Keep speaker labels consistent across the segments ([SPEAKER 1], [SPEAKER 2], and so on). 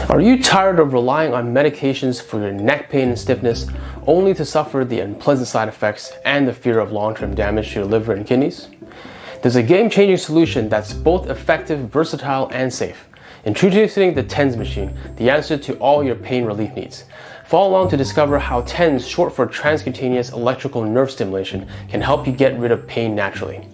[SPEAKER 1] Are you tired of relying on medications for your neck pain and stiffness, only to suffer the unpleasant side effects and the fear of long-term damage to your liver and kidneys? There's a game-changing solution that's both effective, versatile, and safe. Introducing the TENS machine, the answer to all your pain relief needs. Follow along to discover how TENS, short for Transcutaneous Electrical Nerve Stimulation, can help you get rid of pain naturally.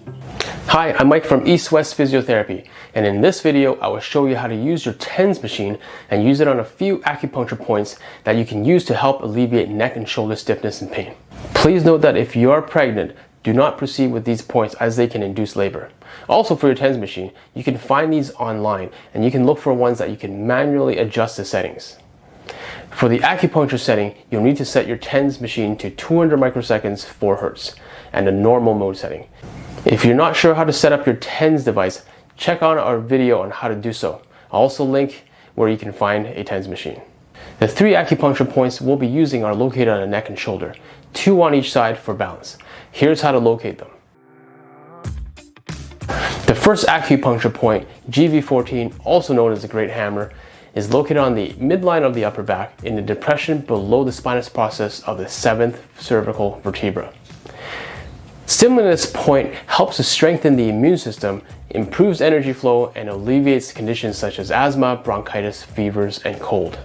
[SPEAKER 1] Hi, I'm Mike from East West Physiotherapy, and in this video I will show you how to use your TENS machine and use it on a few acupuncture points that you can use to help alleviate neck and shoulder stiffness and pain. Please note that if you are pregnant, do not proceed with these points as they can induce labor. Also, for your TENS machine, you can find these online and you can look for ones that you can manually adjust the settings. For the acupuncture setting, you'll need to set your TENS machine to 200 microseconds 4 Hz and a normal mode setting. If you're not sure how to set up your TENS device, check out our video on how to do so. I'll also link where you can find a TENS machine. The 3 acupuncture points we'll be using are located on the neck and shoulder, 2 on each side for balance. Here's how to locate them. The first acupuncture point, GV14, also known as the Great Hammer, is located on the midline of the upper back in the depression below the spinous process of the 7th cervical vertebra. Stimulating this point helps to strengthen the immune system, improves energy flow, and alleviates conditions such as asthma, bronchitis, fevers, and cold.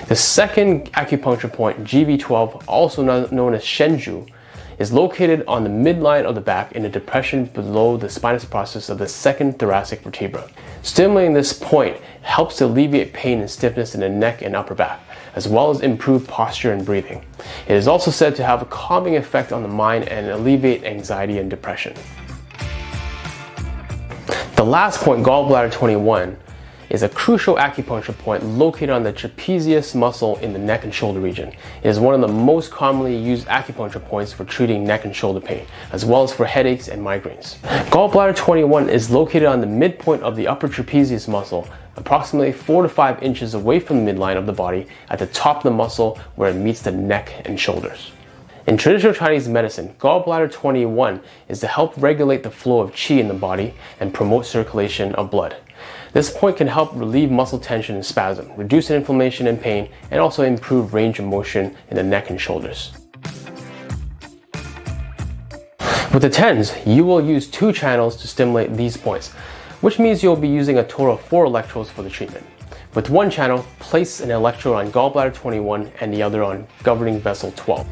[SPEAKER 1] The second acupuncture point, GV12, also known as Shenju, is located on the midline of the back in a depression below the spinous process of the 2nd thoracic vertebra. Stimulating this point helps to alleviate pain and stiffness in the neck and upper back, as well as improve posture and breathing. It is also said to have a calming effect on the mind and alleviate anxiety and depression. The last point, gallbladder 21, is a crucial acupuncture point located on the trapezius muscle in the neck and shoulder region. It is one of the most commonly used acupuncture points for treating neck and shoulder pain, as well as for headaches and migraines. Gallbladder 21 is located on the midpoint of the upper trapezius muscle, approximately 4 to 5 inches away from the midline of the body at the top of the muscle where it meets the neck and shoulders. In traditional Chinese medicine, gallbladder 21 is to help regulate the flow of qi in the body and promote circulation of blood. This point can help relieve muscle tension and spasm, reduce inflammation and pain, and also improve range of motion in the neck and shoulders. With the TENS, you will use 2 channels to stimulate these points, which means you'll be using a total of 4 electrodes for the treatment. With one channel, place an electrode on gallbladder 21 and the other on governing vessel 12.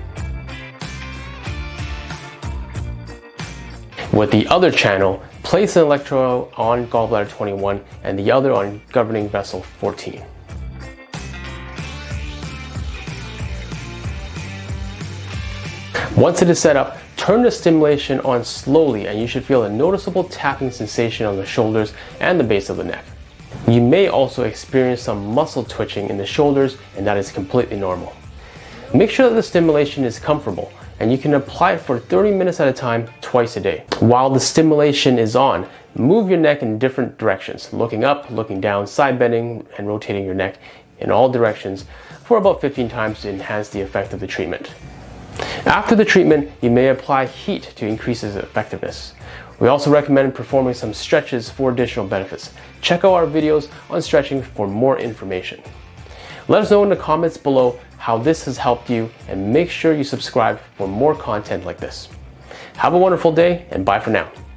[SPEAKER 1] With the other channel, place an electrode on gallbladder 21 and the other on governing vessel 14. Once it is set up, turn the stimulation on slowly and you should feel a noticeable tapping sensation on the shoulders and the base of the neck. You may also experience some muscle twitching in the shoulders, and that is completely normal. Make sure that the stimulation is comfortable, and you can apply it for 30 minutes at a time, twice a day. While the stimulation is on, move your neck in different directions, looking up, looking down, side bending, and rotating your neck in all directions for about 15 times to enhance the effect of the treatment. After the treatment, you may apply heat to increase its effectiveness. We also recommend performing some stretches for additional benefits. Check out our videos on stretching for more information. Let us know in the comments below how this has helped you, and make sure you subscribe for more content like this. Have a wonderful day, and bye for now.